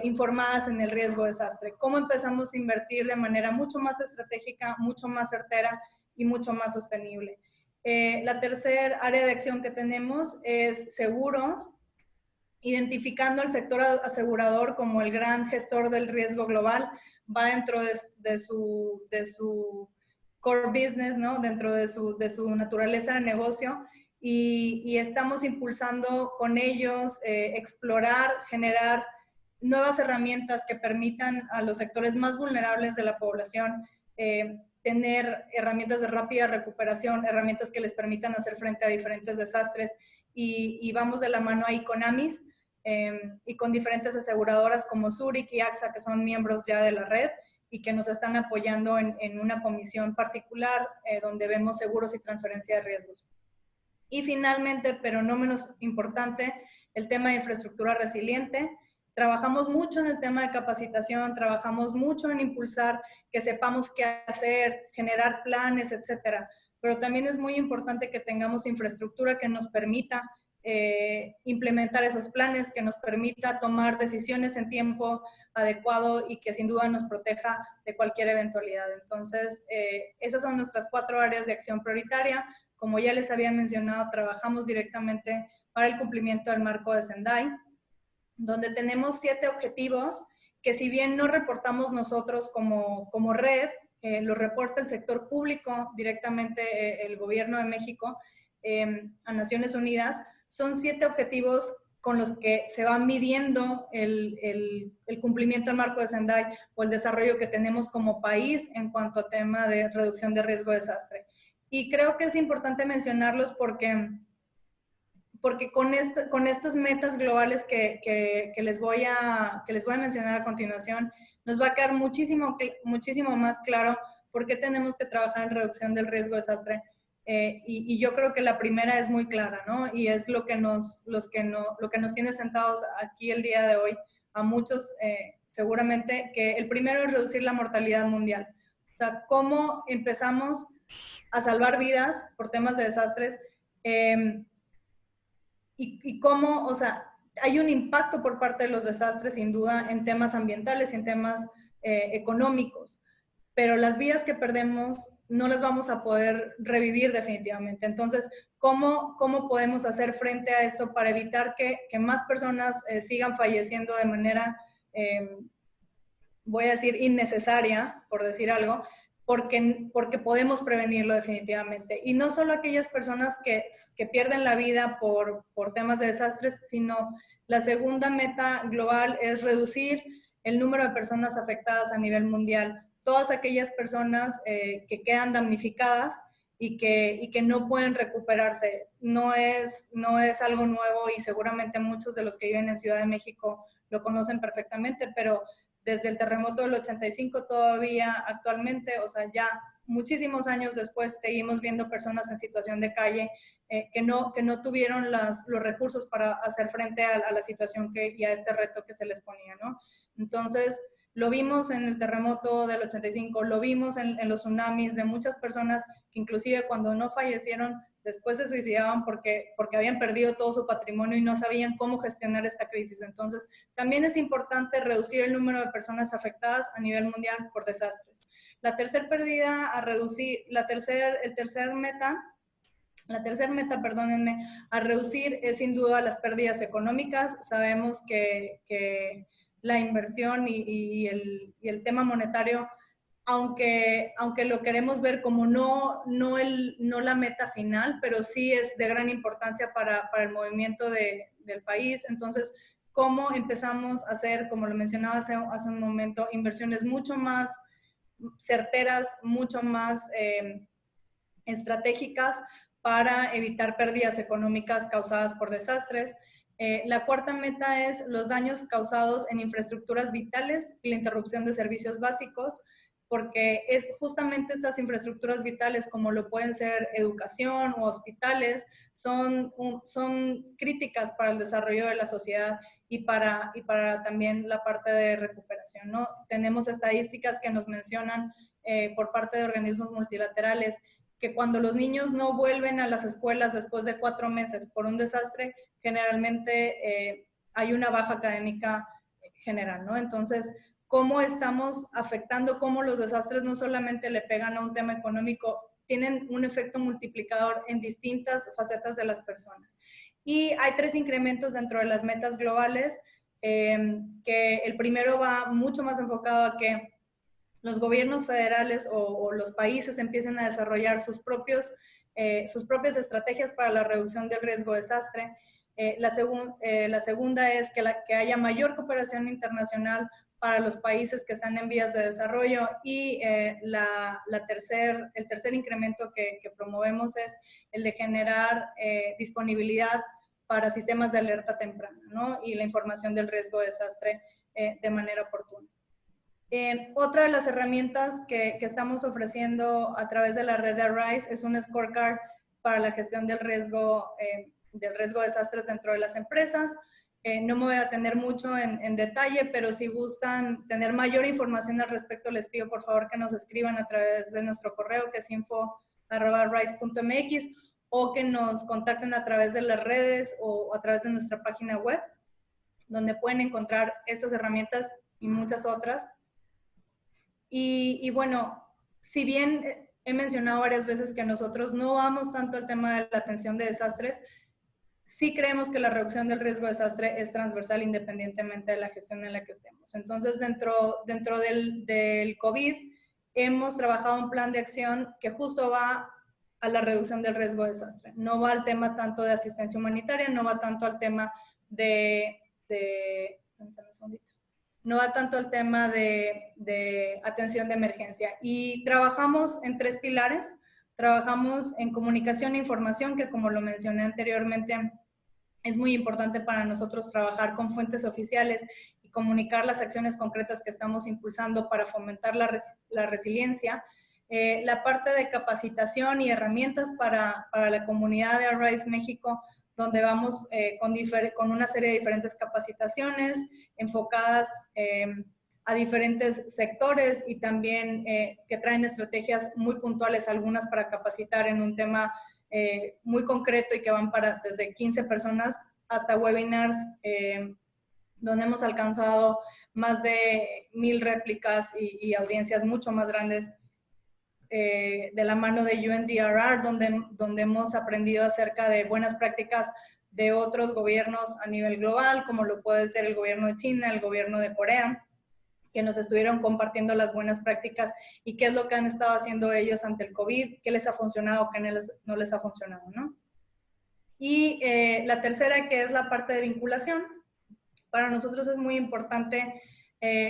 informadas en el riesgo de desastre. ¿Cómo empezamos a invertir de manera mucho más estratégica, mucho más certera y mucho más sostenible? La tercera área de acción que tenemos es seguros, identificando al sector asegurador como el gran gestor del riesgo global. Va dentro de su core business, ¿no? Dentro de su naturaleza de negocio, y estamos impulsando con ellos explorar, generar nuevas herramientas que permitan a los sectores más vulnerables de la población tener herramientas de rápida recuperación, herramientas que les permitan hacer frente a diferentes desastres, y vamos de la mano ahí con AMIS y con diferentes aseguradoras como Zurich y AXA, que son miembros ya de la red y que nos están apoyando en una comisión particular donde vemos seguros y transferencia de riesgos. Y finalmente, pero no menos importante, el tema de infraestructura resiliente. Trabajamos mucho en el tema de capacitación, trabajamos mucho en impulsar que sepamos qué hacer, generar planes, etcétera. Pero también es muy importante que tengamos infraestructura que nos permita implementar esos planes, que nos permita tomar decisiones en tiempo adecuado y que sin duda nos proteja de cualquier eventualidad. Entonces, esas son nuestras 4 áreas de acción prioritaria. Como ya les había mencionado, trabajamos directamente para el cumplimiento del marco de Sendai, donde tenemos 7 objetivos que, si bien no reportamos nosotros como red, lo reporta el sector público directamente, el gobierno de México a Naciones Unidas. Son 7 objetivos con los que se va midiendo el cumplimiento del marco de Sendai o el desarrollo que tenemos como país en cuanto a tema de reducción de riesgo de desastre. Y creo que es importante mencionarlos porque con estas metas globales que les voy a mencionar a continuación, nos va a quedar muchísimo más claro por qué tenemos que trabajar en reducción del riesgo de desastre. Y yo creo que la primera es muy clara, ¿no? Y es lo que nos tiene sentados aquí el día de hoy, a muchos seguramente, que el primero es reducir la mortalidad mundial. O sea, cómo empezamos a salvar vidas por temas de desastres, y cómo, o sea, hay un impacto por parte de los desastres, sin duda, en temas ambientales y en temas económicos, pero las vidas que perdemos no las vamos a poder revivir definitivamente. Entonces, ¿cómo podemos hacer frente a esto para evitar que más personas sigan falleciendo de manera, voy a decir, innecesaria, por decir algo, porque podemos prevenirlo definitivamente? Y no solo aquellas personas que pierden la vida por temas de desastres, sino la segunda meta global es reducir el número de personas afectadas a nivel mundial. Todas aquellas personas que quedan damnificadas y que no pueden recuperarse. No es algo nuevo y seguramente muchos de los que viven en Ciudad de México lo conocen perfectamente, pero desde el terremoto del 85 todavía actualmente, o sea, ya muchísimos años después, seguimos viendo personas en situación de calle que no tuvieron los recursos para hacer frente a la situación y a este reto que se les ponía, ¿no? Entonces, lo vimos en el terremoto del 85, lo vimos en los tsunamis de muchas personas que inclusive cuando no fallecieron, después se suicidaban porque habían perdido todo su patrimonio y no sabían cómo gestionar esta crisis. Entonces, también es importante reducir el número de personas afectadas a nivel mundial por desastres. La tercera pérdida a reducir, la tercera meta, perdónenme, a reducir es sin duda las pérdidas económicas. Sabemos que la inversión y el tema monetario, aunque lo queremos ver como no la meta final, pero sí es de gran importancia para el movimiento del país. Entonces, ¿cómo empezamos a hacer, como lo mencionaba hace un momento, inversiones mucho más certeras, mucho más estratégicas para evitar pérdidas económicas causadas por desastres? La cuarta meta es los daños causados en infraestructuras vitales y la interrupción de servicios básicos, porque es justamente estas infraestructuras vitales, como lo pueden ser educación o hospitales, son críticas para el desarrollo de la sociedad y para también la parte de recuperación, ¿no? Tenemos estadísticas que nos mencionan por parte de organismos multilaterales que cuando los niños no vuelven a las escuelas después de 4 meses por un desastre, generalmente hay una baja académica general, ¿no? Entonces, ¿cómo estamos afectando? ¿Cómo los desastres no solamente le pegan a un tema económico, tienen un efecto multiplicador en distintas facetas de las personas? Y hay 3 incrementos dentro de las metas globales, que el primero va mucho más enfocado a que los gobiernos federales o los países empiecen a desarrollar sus propias estrategias para la reducción del riesgo de desastre. La segunda es que haya mayor cooperación internacional para los países que están en vías de desarrollo, y el tercer incremento que promovemos es el de generar disponibilidad para sistemas de alerta temprana, ¿no? Y la información del riesgo de desastre de manera oportuna. Otra de las herramientas que estamos ofreciendo a través de la red de RISE es un scorecard para la gestión del riesgo de desastres dentro de las empresas. No me voy a detener mucho en detalle, pero si gustan tener mayor información al respecto, les pido por favor que nos escriban a través de nuestro correo, que es info@rise.mx, o que nos contacten a través de las redes o a través de nuestra página web, donde pueden encontrar estas herramientas y muchas otras. Y bueno, si bien he mencionado varias veces que nosotros no vamos tanto al tema de la atención de desastres, sí creemos que la reducción del riesgo de desastre es transversal independientemente de la gestión en la que estemos. Entonces, dentro del COVID, hemos trabajado un plan de acción que justo va a la reducción del riesgo de desastre. No va al tema tanto de asistencia humanitaria, no va tanto al tema permítame un segundito, no va tanto al tema de atención de emergencia. Y trabajamos en 3 pilares. Trabajamos en comunicación e información, que como lo mencioné anteriormente, es muy importante para nosotros trabajar con fuentes oficiales y comunicar las acciones concretas que estamos impulsando para fomentar la resiliencia. La parte de capacitación y herramientas para la comunidad de Arise México, donde vamos con una serie de diferentes capacitaciones enfocadas a diferentes sectores y también que traen estrategias muy puntuales, algunas para capacitar en un tema muy concreto y que van desde 15 personas hasta webinars donde hemos alcanzado más de 1000 réplicas y audiencias mucho más grandes de la mano de UNDRR, donde hemos aprendido acerca de buenas prácticas de otros gobiernos a nivel global, como lo puede ser el gobierno de China, el gobierno de Corea, que nos estuvieron compartiendo las buenas prácticas y qué es lo que han estado haciendo ellos ante el COVID, qué les ha funcionado, qué no les ha funcionado, ¿no? Y la tercera, que es la parte de vinculación. Para nosotros es muy importante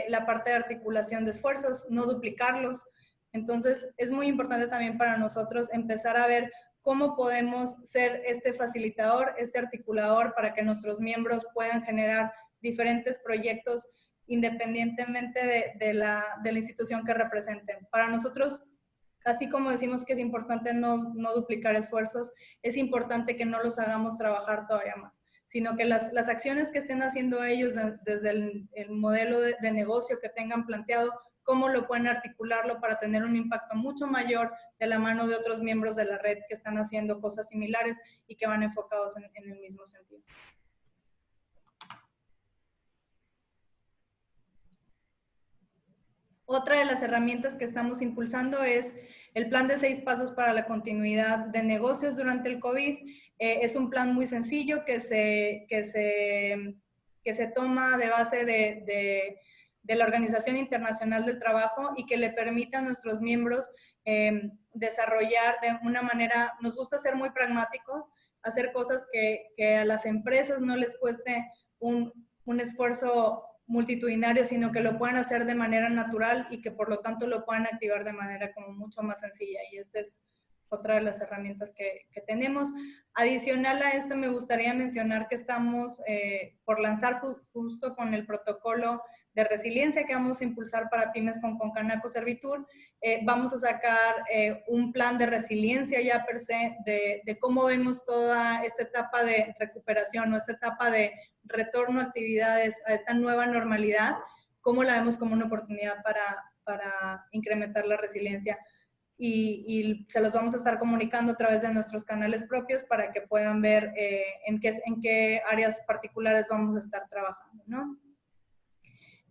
la parte de articulación de esfuerzos, no duplicarlos. Entonces, es muy importante también para nosotros empezar a ver cómo podemos ser este facilitador, este articulador para que nuestros miembros puedan generar diferentes proyectos independientemente de la institución que representen. Para nosotros, así como decimos que es importante no duplicar esfuerzos, es importante que no los hagamos trabajar todavía más, sino que las acciones que estén haciendo ellos desde el modelo de negocio que tengan planteado, cómo lo pueden articularlo para tener un impacto mucho mayor de la mano de otros miembros de la red que están haciendo cosas similares y que van enfocados en el mismo sentido. Otra de las herramientas que estamos impulsando es el plan de 6 pasos para la continuidad de negocios durante el COVID. Es un plan muy sencillo que se toma de base de la Organización Internacional del Trabajo y que le permite a nuestros miembros desarrollar de una manera, nos gusta ser muy pragmáticos, hacer cosas que a las empresas no les cueste un esfuerzo multitudinario, sino que lo puedan hacer de manera natural y que por lo tanto lo puedan activar de manera como mucho más sencilla. Y esta es otra de las herramientas que tenemos. Adicional a esto, me gustaría mencionar que estamos por lanzar justo con el protocolo de resiliencia que vamos a impulsar para pymes con Concanaco Servitur. Vamos a sacar un plan de resiliencia ya per se de cómo vemos toda esta etapa de recuperación o esta etapa de retorno a actividades, a esta nueva normalidad, cómo la vemos como una oportunidad para incrementar la resiliencia. Y se los vamos a estar comunicando a través de nuestros canales propios para que puedan ver en qué áreas particulares vamos a estar trabajando, ¿no?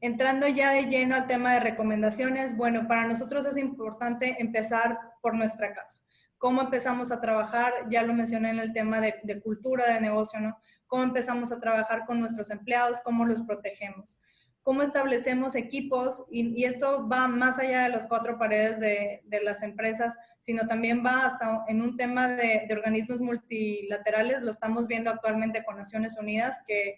Entrando ya de lleno al tema de recomendaciones, bueno, para nosotros es importante empezar por nuestra casa. ¿Cómo empezamos a trabajar? Ya lo mencioné en el tema de cultura de negocio, ¿no? ¿Cómo empezamos a trabajar con nuestros empleados? ¿Cómo los protegemos? ¿Cómo establecemos equipos? Y esto va más allá de las 4 paredes de las empresas, sino también va hasta en un tema de organismos multilaterales. Lo estamos viendo actualmente con Naciones Unidas, que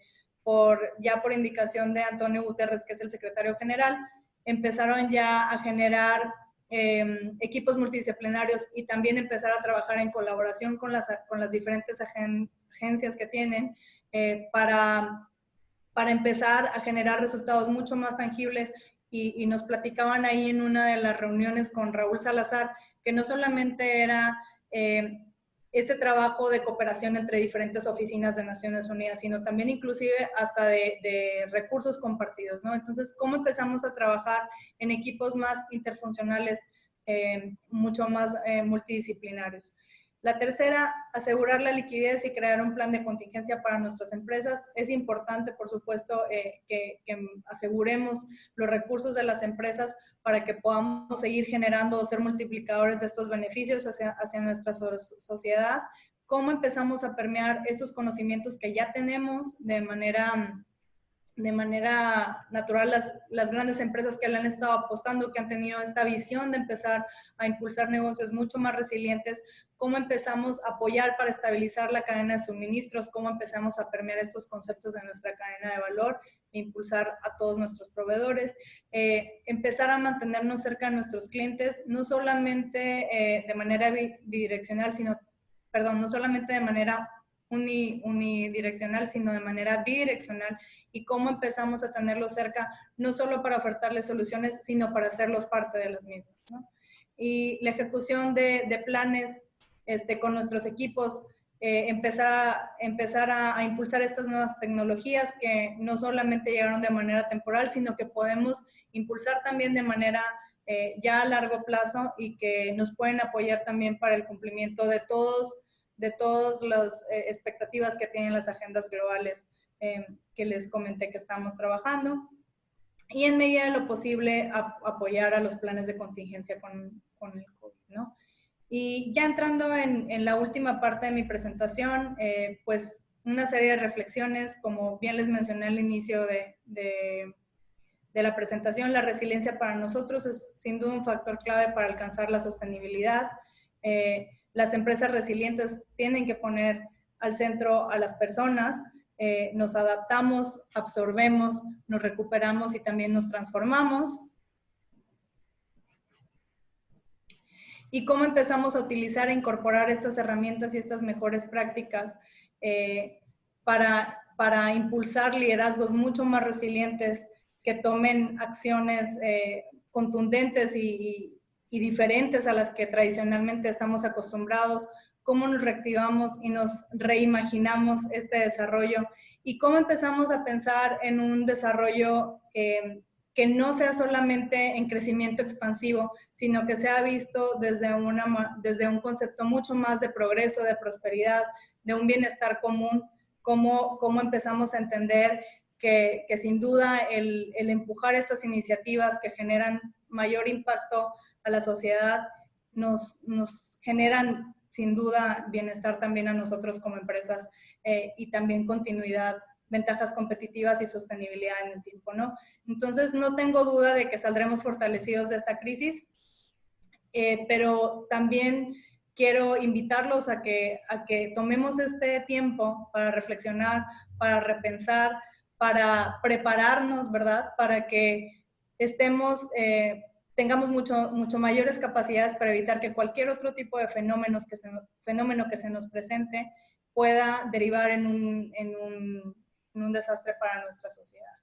ya por indicación de Antonio Guterres, que es el secretario general, empezaron ya a generar equipos multidisciplinarios y también empezar a trabajar en colaboración con las diferentes agencias que tienen para empezar a generar resultados mucho más tangibles. Y nos platicaban ahí en una de las reuniones con Raúl Salazar que no solamente era este trabajo de cooperación entre diferentes oficinas de Naciones Unidas, sino también inclusive hasta de recursos compartidos, ¿no? Entonces, ¿cómo empezamos a trabajar en equipos más interfuncionales, mucho más multidisciplinarios? La tercera, asegurar la liquidez y crear un plan de contingencia para nuestras empresas. Es importante, por supuesto, que aseguremos los recursos de las empresas para que podamos seguir generando o ser multiplicadores de estos beneficios hacia nuestra sociedad. ¿Cómo empezamos a permear estos conocimientos que ya tenemos de manera de manera natural las grandes empresas que le han estado apostando, que han tenido esta visión de empezar a impulsar negocios mucho más resilientes, cómo empezamos a apoyar para estabilizar la cadena de suministros, cómo empezamos a permear estos conceptos en nuestra cadena de valor e impulsar a todos nuestros proveedores, empezar a mantenernos cerca de nuestros clientes, no solamente de manera bidireccional, no solamente de manera unidireccional, sino de manera bidireccional, y cómo empezamos a tenerlos cerca, no solo para ofertarles soluciones, sino para hacerlos parte de las mismas, ¿no? Y la ejecución de planes con nuestros equipos, empezar a impulsar estas nuevas tecnologías que no solamente llegaron de manera temporal, sino que podemos impulsar también de manera ya a largo plazo, y que nos pueden apoyar también para el cumplimiento de todas las expectativas que tienen las agendas globales que les comenté que estamos trabajando. Y en medida de lo posible apoyar a los planes de contingencia con el COVID, ¿no? Y ya entrando en la última parte de mi presentación, pues una serie de reflexiones, como bien les mencioné al inicio de la presentación. La resiliencia para nosotros es sin duda un factor clave para alcanzar la sostenibilidad. Las empresas resilientes tienen que poner al centro a las personas. Nos adaptamos, absorbemos, nos recuperamos y también nos transformamos. Y cómo empezamos a utilizar e incorporar estas herramientas y estas mejores prácticas para impulsar liderazgos mucho más resilientes, que tomen acciones contundentes y diferentes a las que tradicionalmente estamos acostumbrados, cómo nos reactivamos y nos reimaginamos este desarrollo, y cómo empezamos a pensar en un desarrollo que no sea solamente en crecimiento expansivo, sino que sea visto desde un concepto mucho más de progreso, de prosperidad, de un bienestar común, cómo empezamos a entender que sin duda el empujar estas iniciativas que generan mayor impacto a la sociedad nos generan sin duda bienestar también a nosotros como empresas, y también continuidad, ventajas competitivas y sostenibilidad en el tiempo, ¿no? Entonces, no tengo duda de que saldremos fortalecidos de esta crisis, pero también quiero invitarlos a que tomemos este tiempo para reflexionar, para repensar, para prepararnos, ¿verdad? Para que tengamos mucho mayores capacidades para evitar que cualquier otro tipo de fenómeno que se nos presente pueda derivar en un desastre para nuestra sociedad.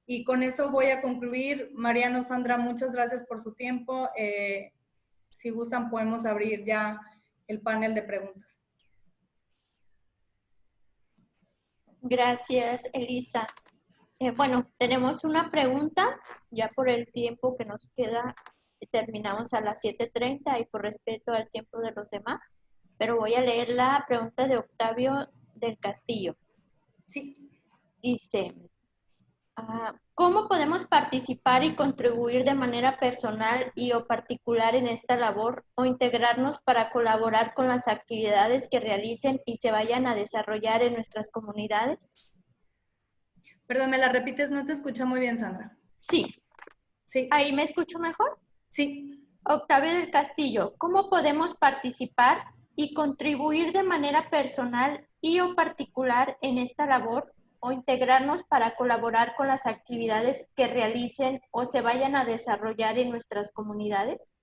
Y con eso voy a concluir. Mariano, Sandra, muchas gracias por su tiempo. Si gustan, podemos abrir ya el panel de preguntas. Gracias, Elisa. Bueno, tenemos una pregunta, ya por el tiempo que nos queda, terminamos a las 7:30 y por respeto al tiempo de los demás, pero voy a leer la pregunta de Octavio del Castillo. Sí. Dice, ¿cómo podemos participar y contribuir de manera personal y o particular en esta labor o integrarnos para colaborar con las actividades que realicen y se vayan a desarrollar en nuestras comunidades? Perdón, ¿me la repites? No te escucha muy bien, Sandra. Sí. Sí. ¿Ahí me escucho mejor? Sí. Octavio del Castillo, ¿cómo podemos participar y contribuir de manera personal y o particular en esta labor o integrarnos para colaborar con las actividades que realicen o se vayan a desarrollar en nuestras comunidades?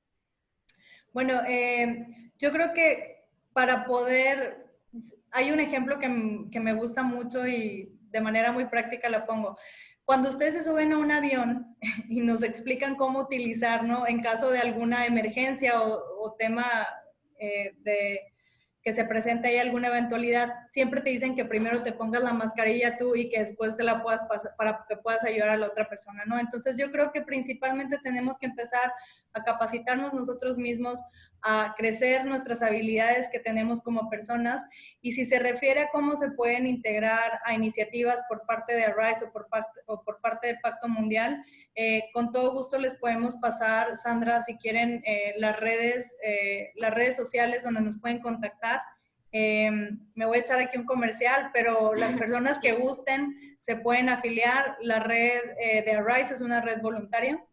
Bueno, yo creo que para poder, hay un ejemplo que me gusta mucho y de manera muy práctica lo pongo. Cuando ustedes se suben a un avión y nos explican cómo utilizar, ¿no? En caso de alguna emergencia o tema que se presente ahí alguna eventualidad, siempre te dicen que primero te pongas la mascarilla tú y que después te la puedas pasar para que puedas ayudar a la otra persona, ¿no? Entonces yo creo que principalmente tenemos que empezar a capacitarnos nosotros mismos, a crecer nuestras habilidades que tenemos como personas, y si se refiere a cómo se pueden integrar a iniciativas por parte de Arise o por parte de Pacto Mundial, con todo gusto les podemos pasar, Sandra, si quieren, las redes sociales donde nos pueden contactar, Me voy a echar aquí un comercial, pero las personas que gusten se pueden afiliar. La red de Arise es una red voluntaria,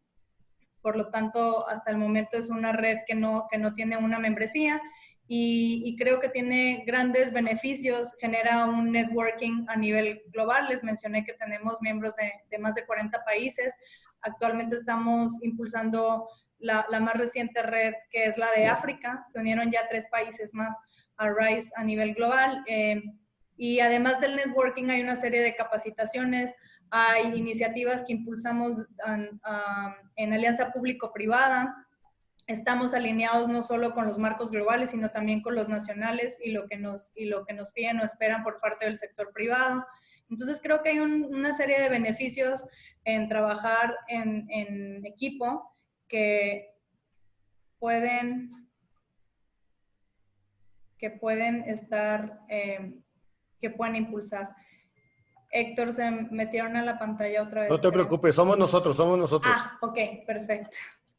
por lo tanto, hasta el momento es una red que no tiene una membresía y creo que tiene grandes beneficios, genera un networking a nivel global. Les mencioné que tenemos miembros de más de 40 países. Actualmente estamos impulsando la más reciente red, que es la de África. Se unieron ya 3 países más a RISE a nivel global. Y además del networking hay una serie de capacitaciones, hay iniciativas que impulsamos en alianza público-privada. Estamos alineados no solo con los marcos globales, sino también con los nacionales y lo que nos piden o esperan por parte del sector privado. Entonces creo que hay una serie de beneficios en trabajar en equipo que pueden estar, que pueden impulsar. Héctor, se metieron a la pantalla otra vez. No te preocupes, somos nosotros, somos nosotros. Ah, ok, perfecto.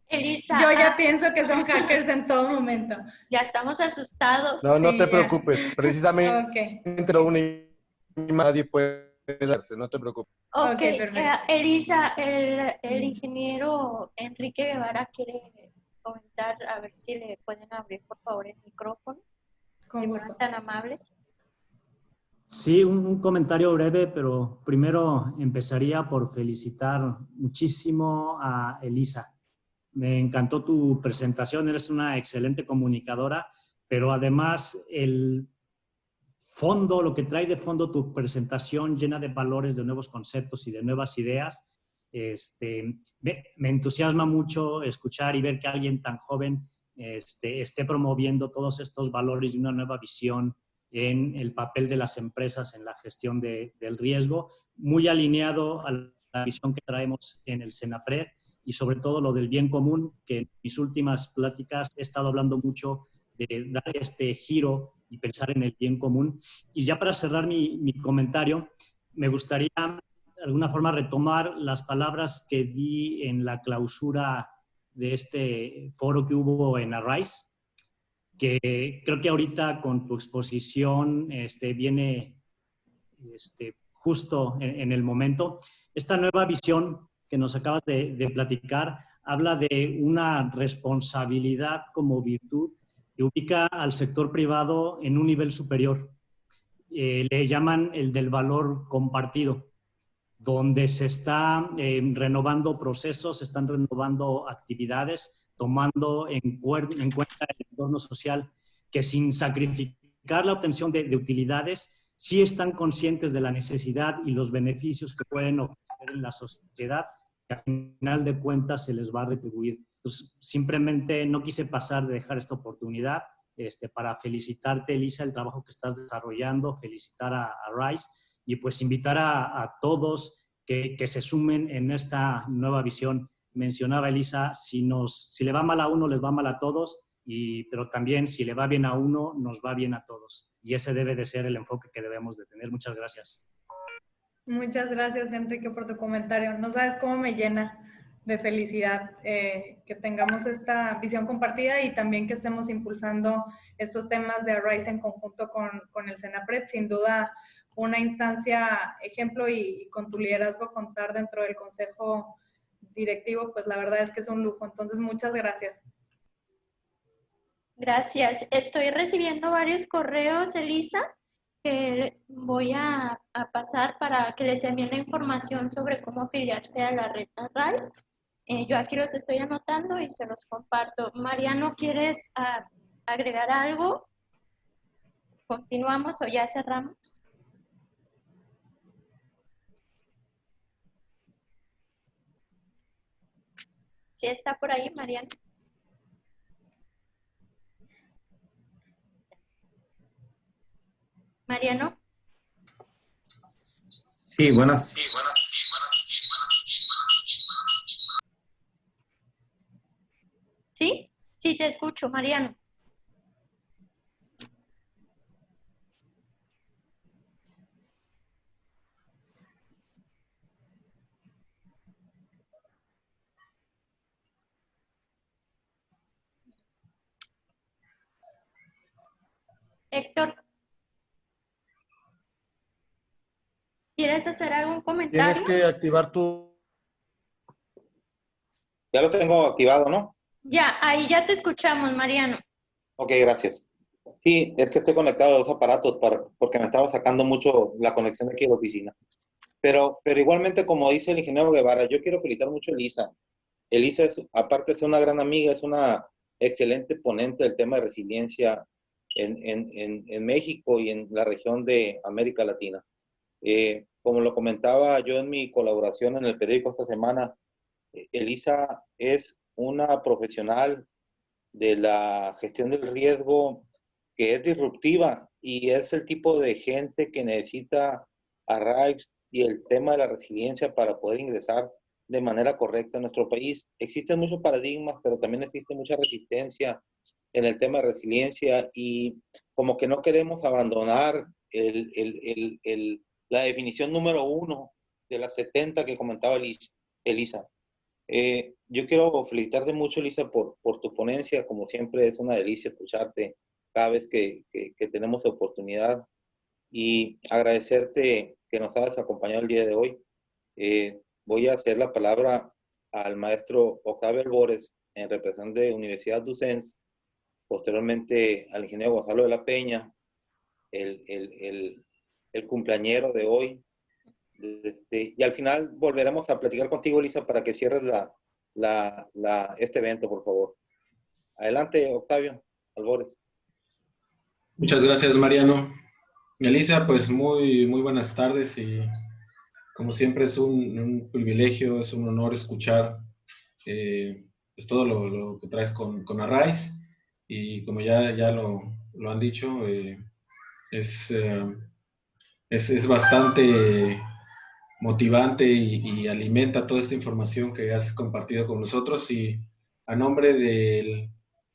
Elisa. Yo ya pienso que son hackers en todo momento. Ya estamos asustados. No, no Sí, te ya. preocupes. Precisamente Ok. entre una y nadie puede darse, no te preocupes. Ok, Ok, perfecto. Elisa, el ingeniero Enrique Guevara quiere comentar, a ver si le pueden abrir por favor el micrófono. Con Si gusto. fueran tan amables. Sí, un comentario breve, pero primero empezaría por felicitar muchísimo a Elisa. Me encantó tu presentación, eres una excelente comunicadora, pero además el fondo, lo que trae de fondo tu presentación llena de valores, de nuevos conceptos y de nuevas ideas. Me entusiasma mucho escuchar y ver que alguien tan joven esté promoviendo todos estos valores y una nueva visión en el papel de las empresas en la gestión del riesgo, muy alineado a la visión que traemos en el Senapred y sobre todo lo del bien común, que en mis últimas pláticas he estado hablando mucho de dar este giro y pensar en el bien común. Y ya para cerrar mi comentario, me gustaría de alguna forma retomar las palabras que di en la clausura de este foro que hubo en Arise, que creo que ahorita con tu exposición viene justo en el momento. Esta nueva visión que nos acabas de platicar habla de una responsabilidad como virtud que ubica al sector privado en un nivel superior. Le llaman el del valor compartido, donde se está renovando procesos, se están renovando actividades, tomando en cuenta el entorno social, que sin sacrificar la obtención de utilidades, sí están conscientes de la necesidad y los beneficios que pueden ofrecer en la sociedad, que al final de cuentas se les va a retribuir. Entonces, simplemente no quise pasar de dejar esta oportunidad para felicitarte, Elisa, el trabajo que estás desarrollando, felicitar a RISE y pues invitar a todos que se sumen en esta nueva visión. Mencionaba Elisa, si le va mal a uno, les va mal a todos, pero también si le va bien a uno, nos va bien a todos. Y ese debe de ser el enfoque que debemos de tener. Muchas gracias. Muchas gracias, Enrique, por tu comentario. No sabes cómo me llena de felicidad que tengamos esta visión compartida y también que estemos impulsando estos temas de Arise en conjunto con el Senapred. Sin duda, una instancia ejemplo y con tu liderazgo contar dentro del consejo directivo, pues la verdad es que es un lujo. Entonces, muchas gracias. Gracias. Estoy recibiendo varios correos, Elisa, que voy a pasar para que les envíen la información sobre cómo afiliarse a la red Arise. Yo aquí los estoy anotando y se los comparto. Mariano, ¿quieres agregar algo? ¿Continuamos o ya cerramos? ¿Sí está por ahí, Mariano? Mariano. Sí, buenas. ¿Sí? Sí, te escucho, Mariano. Héctor. ¿Quieres hacer algún Tienes comentario? que activar tu... Ya lo tengo activado, ¿no? Ya, ahí ya te escuchamos, Mariano. Ok, gracias. Sí, es que estoy conectado a dos aparatos porque me estaba sacando mucho la conexión aquí de la oficina. Pero igualmente, como dice el ingeniero Guevara, yo quiero felicitar mucho a Elisa. Elisa, aparte de ser una gran amiga, es una excelente ponente del tema de resiliencia en México y en la región de América Latina. Como lo comentaba yo en mi colaboración en el periódico esta semana, Elisa es una profesional de la gestión del riesgo que es disruptiva y es el tipo de gente que necesita arraigs y el tema de la resiliencia para poder ingresar de manera correcta a nuestro país. Existen muchos paradigmas, pero también existe mucha resistencia en el tema de resiliencia y como que no queremos abandonar la definición número 1 de las 70 que comentaba Elisa. Yo quiero felicitarte mucho, Elisa, por tu ponencia. Como siempre, es una delicia escucharte cada vez que tenemos oportunidad y agradecerte que nos hayas acompañado el día de hoy. Voy a hacer la palabra al maestro Octavio Albores en representación de Universidad Ducens, posteriormente al ingeniero Gonzalo de la Peña, el cumpleañero de hoy. Y al final volveremos a platicar contigo, Elisa, para que cierres este evento, por favor. Adelante, Octavio Albores. Muchas gracias, Mariano. Elisa, pues muy buenas tardes y como siempre es un privilegio, es un honor escuchar pues todo lo que traes con Arraiz y como ya lo han dicho, es bastante motivante y alimenta toda esta información que has compartido con nosotros y a nombre del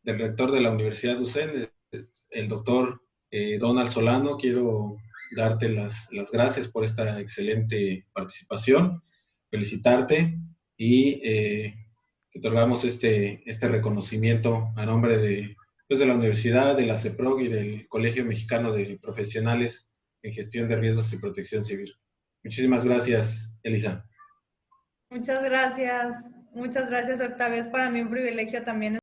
rector de la Universidad de UCEN, el doctor Donald Solano, quiero darte las gracias por esta excelente participación, felicitarte y te otorgamos este reconocimiento a nombre de la universidad, de la CEPROG y del Colegio Mexicano de Profesionales en Gestión de Riesgos y Protección Civil. Muchísimas gracias, Elisa. Muchas gracias, Octavio. Es para mí un privilegio también